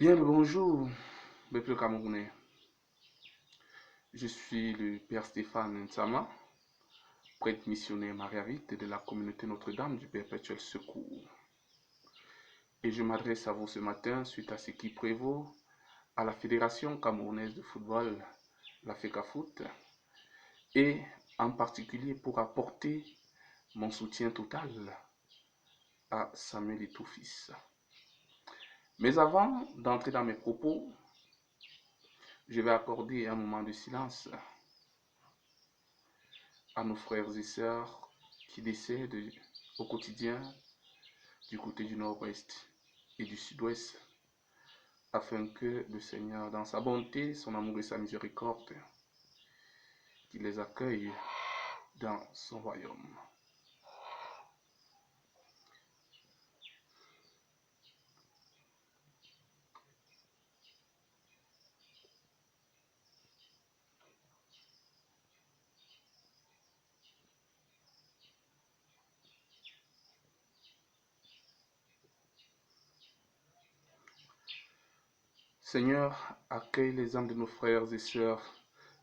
Bien le bonjour, peuple camerounais. Je suis le père Stéphane Nsama, prêtre missionnaire mariavite de la communauté Notre-Dame du Perpétuel Secours. Et je m'adresse à vous ce matin suite à ce qui prévaut à la Fédération camerounaise de football, la FECAFOOT, et en particulier pour apporter mon soutien total à Samuel Eto'o fils. Mais avant d'entrer dans mes propos, je vais accorder un moment de silence à nos frères et sœurs qui décèdent au quotidien du côté du nord-ouest et du sud-ouest, afin que le Seigneur, dans sa bonté, son amour et sa miséricorde, qu'il les accueille dans son royaume. Seigneur, accueille les âmes de nos frères et sœurs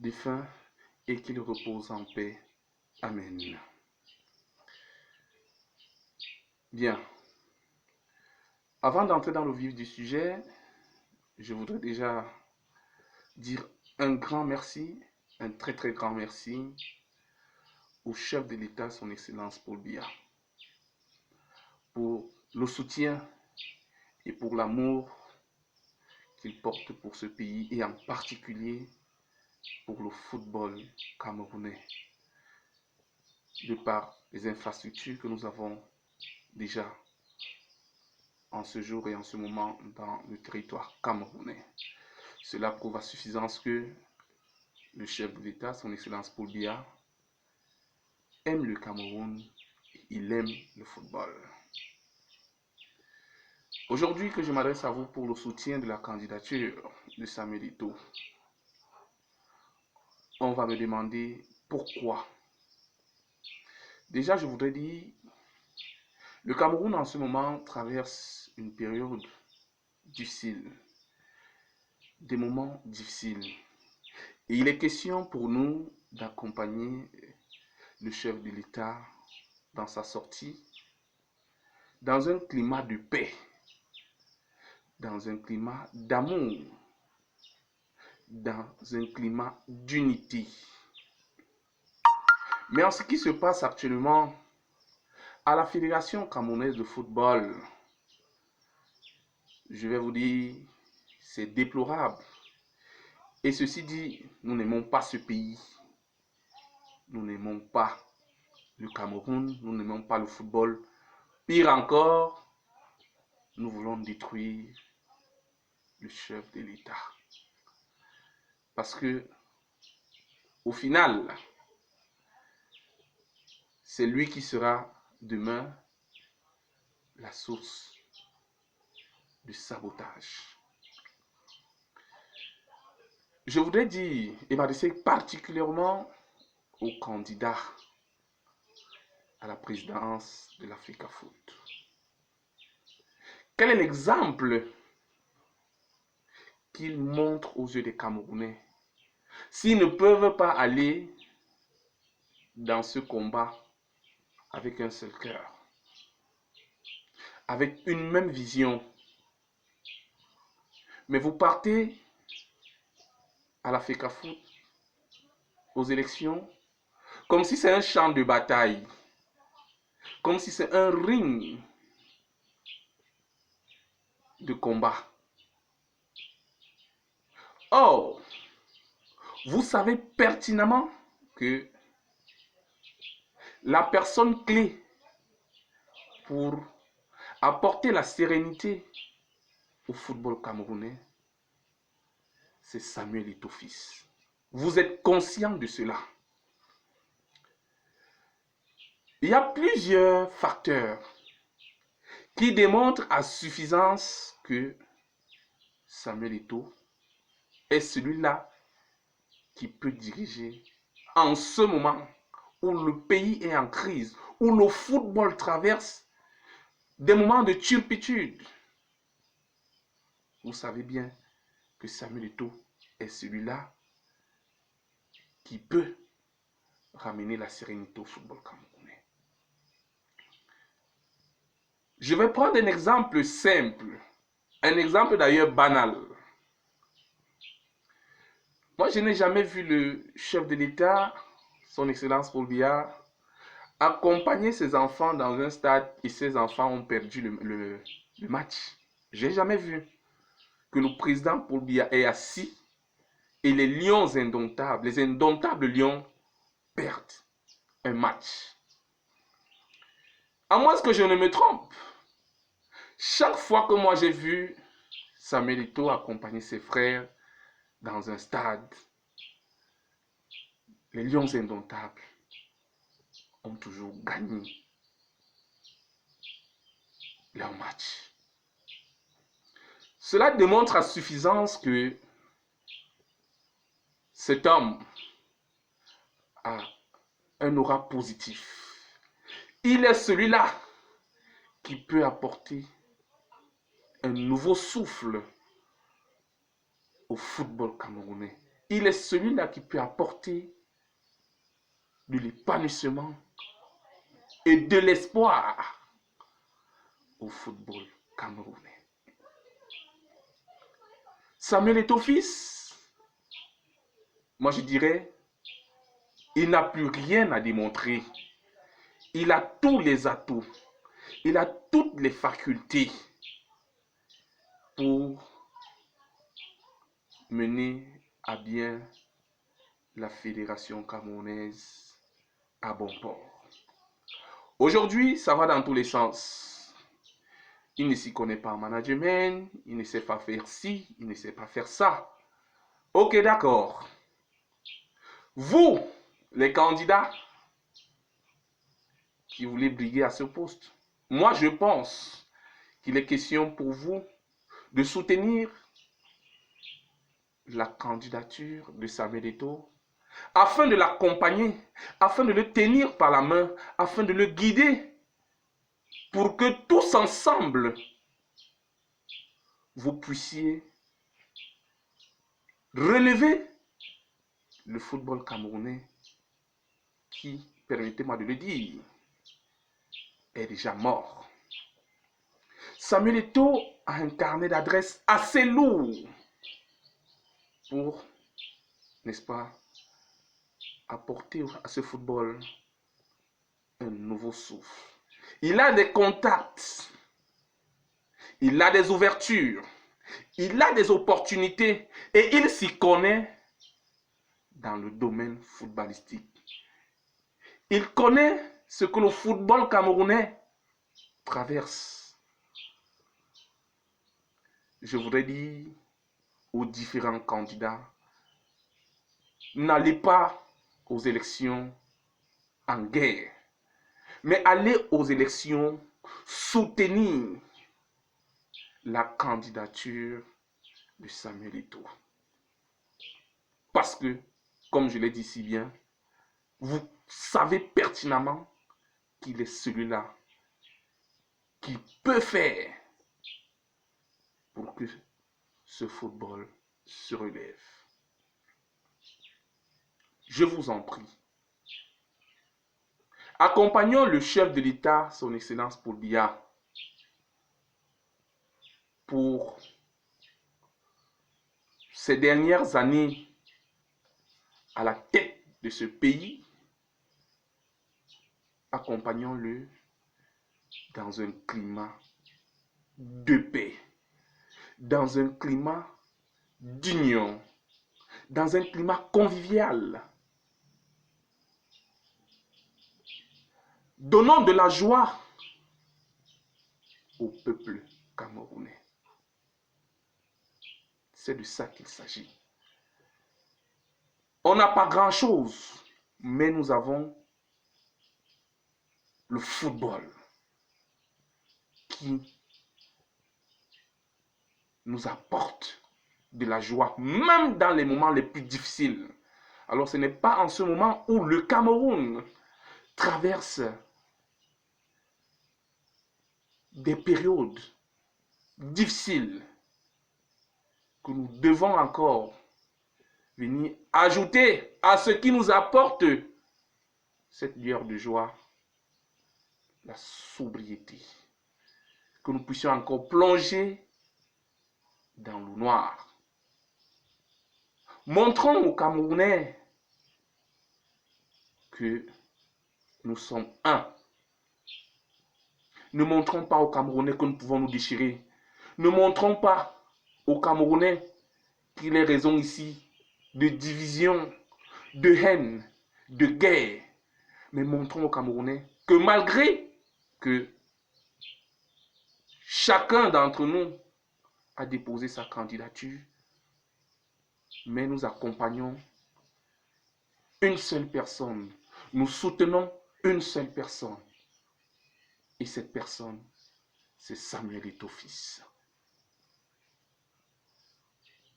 défunts et qu'ils reposent en paix. Amen. Bien. Avant d'entrer dans le vif du sujet, je voudrais déjà dire un grand merci, un très très grand merci au chef de l'État, son Excellence Paul Biya, pour le soutien et pour l'amour qu'il porte pour ce pays et en particulier pour le football camerounais, de par les infrastructures que nous avons déjà en ce jour et en ce moment dans le territoire camerounais. Cela prouve à suffisance que le chef de l'État, son Excellence Paul Biya, aime le Cameroun et il aime le football. Aujourd'hui que je m'adresse à vous pour le soutien de la candidature de Samuel Eto'o, on va me demander pourquoi. Déjà, je voudrais dire, le Cameroun en ce moment traverse une période difficile, des moments difficiles. Et il est question pour nous d'accompagner le chef de l'État dans sa sortie, dans un climat de paix, dans un climat d'amour, dans un climat d'unité. Mais en ce qui se passe actuellement à la Fédération camerounaise de football, je vais vous dire, c'est déplorable. Et ceci dit, nous n'aimons pas ce pays. Nous n'aimons pas le Cameroun, nous n'aimons pas le football. Pire encore, nous voulons détruire le chef de l'État. Parce que, au final, c'est lui qui sera demain la source du sabotage. Je voudrais dire et m'adresser particulièrement aux candidats à la présidence de la FECAFOOT. Quel est l'exemple qu'ils montrent aux yeux des Camerounais s'ils ne peuvent pas aller dans ce combat avec un seul cœur, avec une même vision? Mais vous partez à la FECAFOOT, aux élections, comme si c'est un champ de bataille, comme si c'est un ring de combat. Or, vous savez pertinemment que la personne clé pour apporter la sérénité au football camerounais, c'est Samuel Eto'o fils. Vous êtes conscient de cela? Il y a plusieurs facteurs qui démontrent à suffisance que Samuel Eto'o est celui-là qui peut diriger en ce moment où le pays est en crise, où le football traverse des moments de turpitude. vous savez bien que Samuel Eto'o est celui-là qui peut ramener la sérénité au football camerounais. Je vais prendre un exemple simple, un exemple d'ailleurs banal. Moi, je n'ai jamais vu le chef de l'État, son Excellence Paul Biya, accompagner ses enfants dans un stade et ses enfants ont perdu le match. Je n'ai jamais vu que le président Paul Biya est assis et les lions indomptables, les indomptables lions perdent un match. À moins que je ne me trompe, chaque fois que moi j'ai vu Samuel Eto'o accompagner ses frères dans un stade, les lions indomptables ont toujours gagné leur match. Cela démontre à suffisance que cet homme a un aura positif. Il est celui-là qui peut apporter un nouveau souffle au football camerounais. Il est celui-là qui peut apporter de l'épanouissement et de l'espoir au football camerounais. Samuel Eto'o fils, moi je dirais, il n'a plus rien à démontrer. Il a tous les atouts, il a toutes les facultés pour mener à bien la fédération camerounaise à bon port. Aujourd'hui, ça va dans tous les sens. Il ne s'y connaît pas en management, il ne sait pas faire ci, il ne sait pas faire ça. Ok, d'accord. Vous, les candidats qui voulez briguer à ce poste, moi je pense qu'il est question pour vous de soutenir la candidature de Samuel Eto'o afin de l'accompagner, afin de le tenir par la main, afin de le guider pour que tous ensemble vous puissiez relever le football camerounais qui, permettez-moi de le dire, est déjà mort. Samuel Eto'o a un carnet d'adresses assez lourd pour, n'est-ce pas, apporter à ce football un nouveau souffle. Il a des contacts, il a des ouvertures, il a des opportunités et il s'y connaît dans le domaine footballistique. Il connaît ce que le football camerounais traverse. Je voudrais dire aux différents candidats, n'allez pas aux élections en guerre, mais allez aux élections soutenir la candidature de Samuel Eto'o. Parce que, comme je l'ai dit si bien, vous savez pertinemment qu'il est celui-là qui peut faire pour que ce football se relève. Je vous en prie. Accompagnons le chef de l'État, son Excellence Paul Biya, pour ces dernières années à la tête de ce pays. Accompagnons-le dans un climat de paix, dans un climat d'union, dans un climat convivial. Donnons de la joie au peuple camerounais. C'est de ça qu'il s'agit. On n'a pas grand-chose, mais nous avons le football qui nous apporte de la joie, même dans les moments les plus difficiles. Alors ce n'est pas en ce moment où le Cameroun traverse des périodes difficiles que nous devons encore venir ajouter à ce qui nous apporte cette lueur de joie, la sobriété. Que nous puissions encore plonger dans le noir. Montrons aux Camerounais que nous sommes un. Ne montrons pas aux Camerounais que nous pouvons nous déchirer. Ne montrons pas aux Camerounais qu'il est raison ici de division, de haine, de guerre. Mais montrons aux Camerounais que malgré que chacun d'entre nous a déposé sa candidature, mais nous accompagnons une seule personne. Nous soutenons une seule personne. Et cette personne, c'est Samuel Eto'o fils.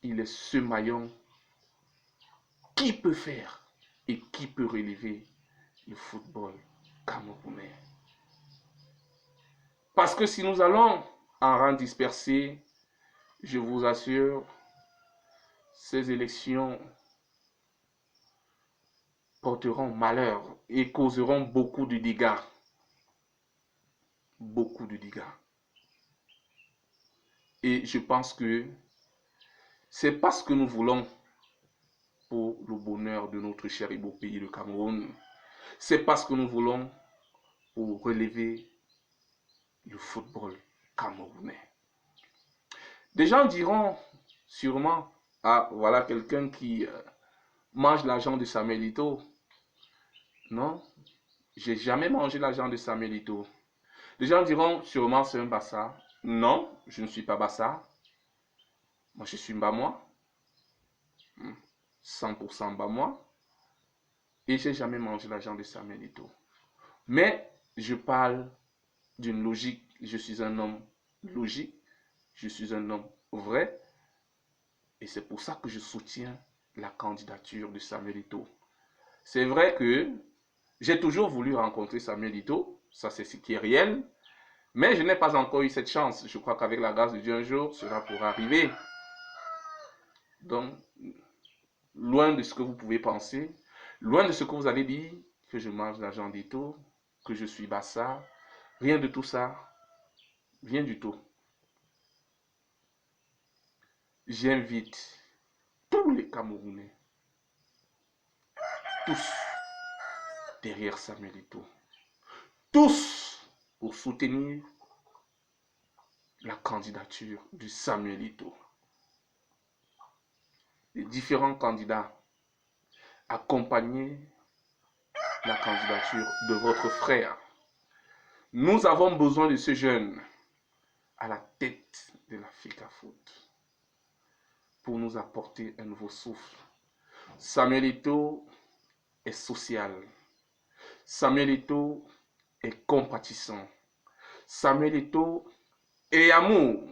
Il est ce maillon qui peut faire et qui peut relever le football camerounais. Parce que si nous allons en rang dispersé, je vous assure, ces élections porteront malheur et causeront beaucoup de dégâts. Beaucoup de dégâts. Et je pense que c'est parce que nous voulons pour le bonheur de notre cher et beau pays, le Cameroun. C'est parce que nous voulons pour relever le football camerounais. Des gens diront sûrement, ah voilà quelqu'un qui mange l'argent de Samuel Eto'o. Non, j'ai jamais mangé l'argent de Samuel Eto'o. Les gens diront sûrement c'est un Bassa. Non, je ne suis pas Bassa. Moi je suis Mbamois. 100% Mbamois. Et j'ai jamais mangé l'argent de Samuel Eto'o. Mais je parle d'une logique. Je suis un homme logique. Je suis un homme vrai. Et c'est pour ça que je soutiens la candidature de Samuel Eto'o. C'est vrai que j'ai toujours voulu rencontrer Samuel Eto'o. Ça, c'est ce qui est réel. Mais je n'ai pas encore eu cette chance. Je crois qu'avec la grâce de Dieu, un jour, cela pourra arriver. Donc, loin de ce que vous pouvez penser, loin de ce que vous avez dit, que je mange l'argent d'Eto'o, que je suis Bassa, rien de tout ça. Rien du tout. J'invite tous les Camerounais, tous, derrière Samuel Eto'o, tous pour soutenir la candidature de Samuel Eto'o. Les différents candidats, accompagnez la candidature de votre frère. Nous avons besoin de ce jeune à la tête de la FECAFOOT pour nous apporter un nouveau souffle. Samuel Eto'o est social. Samuel Eto'o est compatissant. Samuel Eto'o est amour.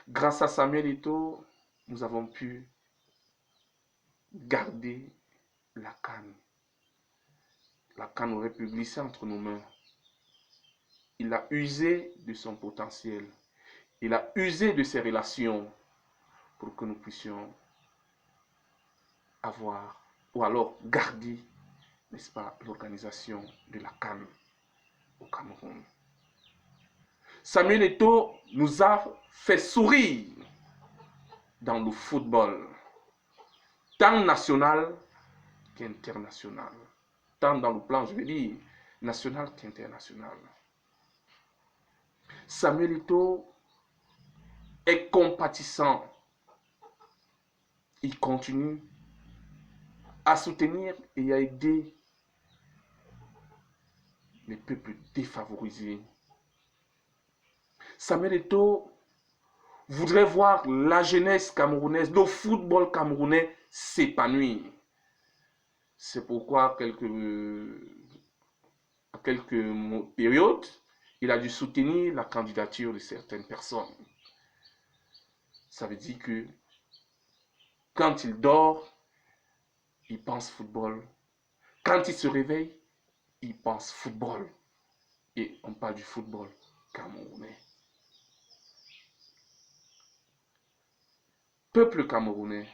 Grâce à Samuel Eto'o, nous avons pu garder la CAN. La CAN aurait pu glisser entre nos mains. Il a usé de son potentiel. Il a usé de ses relations pour que nous puissions avoir ou alors garder, n'est-ce pas, l'organisation de la CAN au Cameroun. Samuel Eto'o nous a fait sourire dans le football, tant national qu'international. Tant dans le plan, je veux dire, national qu'international. Samuel Eto'o est compatissant. Il continue à soutenir et à aider les peuples défavorisés. Samuel Eto'o voudrait voir la jeunesse camerounaise, le football camerounais s'épanouir. C'est pourquoi à quelques périodes, il a dû soutenir la candidature de certaines personnes. Ça veut dire que quand il dort, il pense football. Quand il se réveille, il pense football. Et on parle du football camerounais. peuple camerounais,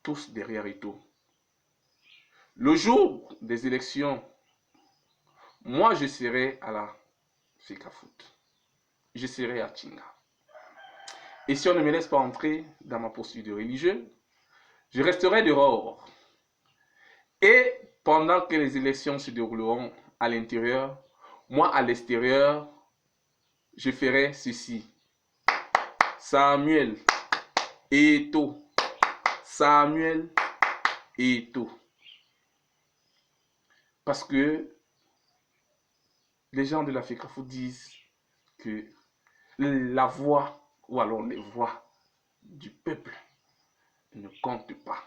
tous derrière Eto'o. Le jour des élections, moi je serai à la FECAFOOT. Je serai à Tinga. Et si on ne me laisse pas entrer dans ma posture de religieux, je resterai dehors. Et pendant que les élections se dérouleront à l'intérieur, moi à l'extérieur, je ferai ceci. Samuel Eto'o. Samuel Eto'o. Parce que les gens de la FECAFOOT disent que la voix, ou alors les voix du peuple ne comptent pas.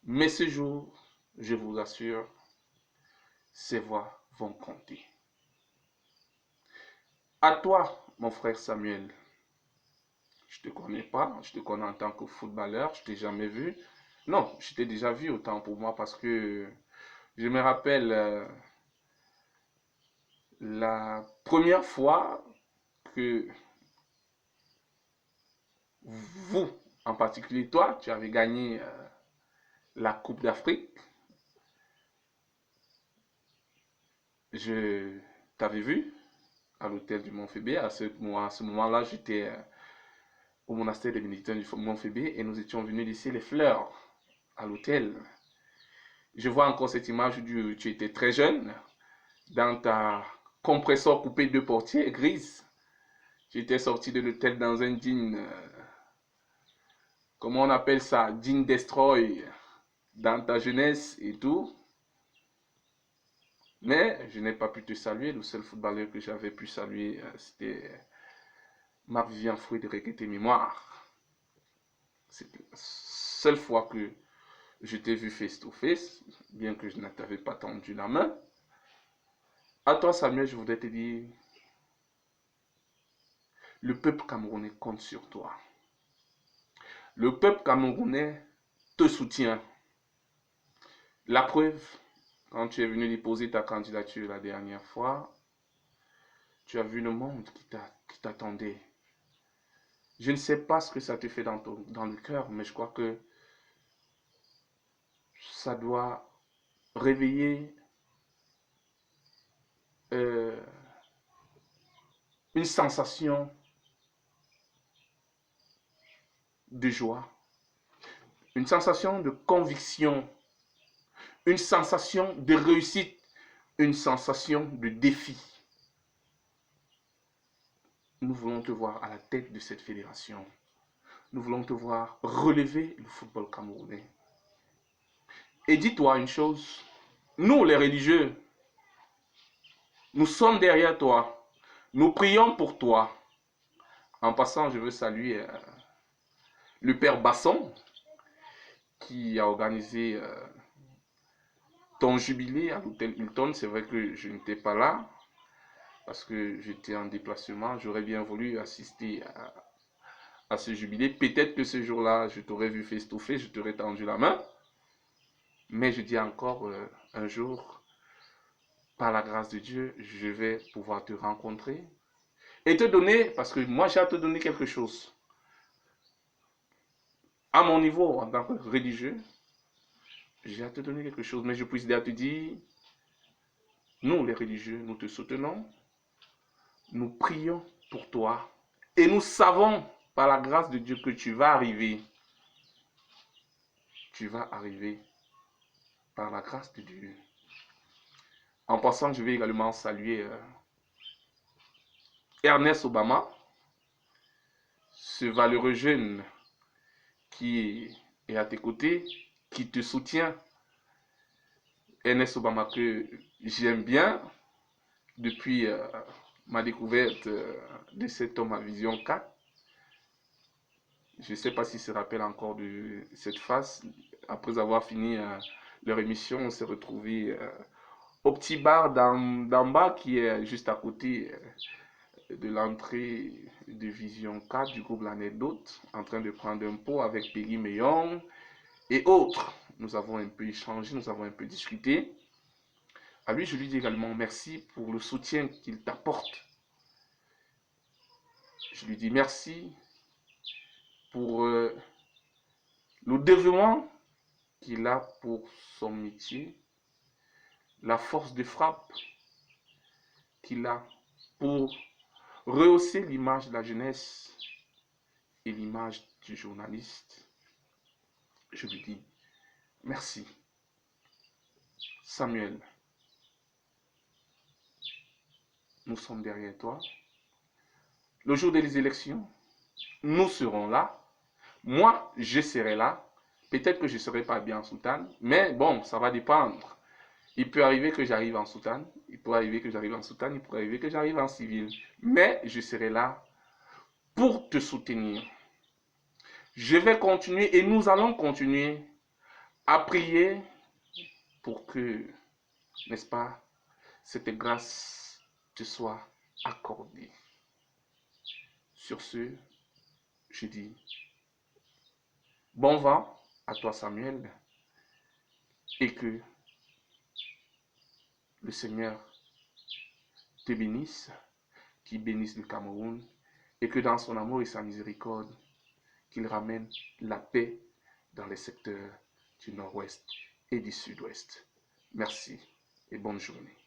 Mais ce jour, je vous assure, ces voix vont compter. À toi, mon frère Samuel, je ne te connais pas, je te connais en tant que footballeur, je ne t'ai jamais vu. Non, je t'ai déjà vu autant pour moi parce que je me rappelle la première fois que vous, en particulier toi, tu avais gagné la Coupe d'Afrique. Je t'avais vu à l'hôtel du Mont Phébé. À ce moment-là, j'étais au monastère des bénédictins du Mont Phébé et nous étions venus laisser les fleurs à l'hôtel. Je vois encore cette image où tu étais très jeune, dans ta compresseur coupé de portier grise. Tu étais sorti de l'hôtel dans un jean, comment on appelle ça, jean destroy, dans ta jeunesse et tout. Mais je n'ai pas pu te saluer. Le seul footballeur que j'avais pu saluer, c'était Marc-Vivien Fouet de Regretter Mémoire. C'est la seule fois que je t'ai vu face to face, bien que je ne t'avais pas tendu la main. À toi, Samuel, je voudrais te dire, le peuple camerounais compte sur toi. Le peuple camerounais te soutient. La preuve, quand tu es venu déposer ta candidature la dernière fois, tu as vu le monde qui t'attendait. Je ne sais pas ce que ça te fait dans le cœur, mais je crois que ça doit réveiller une sensation de joie, une sensation de conviction, une sensation de réussite, une sensation de défi. Nous voulons te voir à la tête de cette fédération. Nous voulons te voir relever le football camerounais. Et dis-toi une chose, nous les religieux, nous sommes derrière toi. Nous prions pour toi. En passant, je veux saluer le père Basson qui a organisé ton jubilé à l'hôtel Hilton. C'est vrai que je n'étais pas là parce que j'étais en déplacement. J'aurais bien voulu assister à ce jubilé. Peut-être que ce jour-là, je t'aurais vu face to face, je t'aurais tendu la main. Mais je dis encore, un jour, par la grâce de Dieu, je vais pouvoir te rencontrer et te donner, parce que moi j'ai à te donner quelque chose. À mon niveau, en tant que religieux, j'ai à te donner quelque chose, mais je puisse te dire, nous les religieux, nous te soutenons, nous prions pour toi et nous savons par la grâce de Dieu que tu vas arriver. Tu vas arriver par la grâce de Dieu. En passant, je vais également saluer Ernest Obama, ce valeureux jeune qui est à tes côtés, qui te soutient. Ernest Obama que j'aime bien depuis ma découverte de cet homme à vision 4. Je ne sais pas s'il se rappelle encore de cette phase. Après avoir fini leur émission, on s'est retrouvé au petit bar d'en bas qui est juste à côté de l'entrée de Vision 4 du groupe L'Anecdote, en train de prendre un pot avec Peggy Meillon et autres. Nous avons un peu échangé, nous avons un peu discuté. À lui, je lui dis également merci pour le soutien qu'il t'apporte. Je lui dis merci pour le dévouement qu'il a pour son métier, la force de frappe qu'il a pour rehausser l'image de la jeunesse et l'image du journaliste. Je lui dis merci. Samuel, nous sommes derrière toi. Le jour des élections, nous serons là. Moi, je serai là. Peut-être que je ne serai pas bien en soutane, mais bon, ça va dépendre. Il peut arriver que j'arrive en soutane, il peut arriver que j'arrive en soutane, il peut arriver que j'arrive en civil. Mais je serai là pour te soutenir. Je vais continuer et nous allons continuer à prier pour que, n'est-ce pas, cette grâce te soit accordée. Sur ce, je dis bon vent à toi Samuel et que le Seigneur te bénisse, qu'il bénisse le Cameroun et que dans son amour et sa miséricorde, qu'il ramène la paix dans les secteurs du nord-ouest et du sud-ouest. Merci et bonne journée.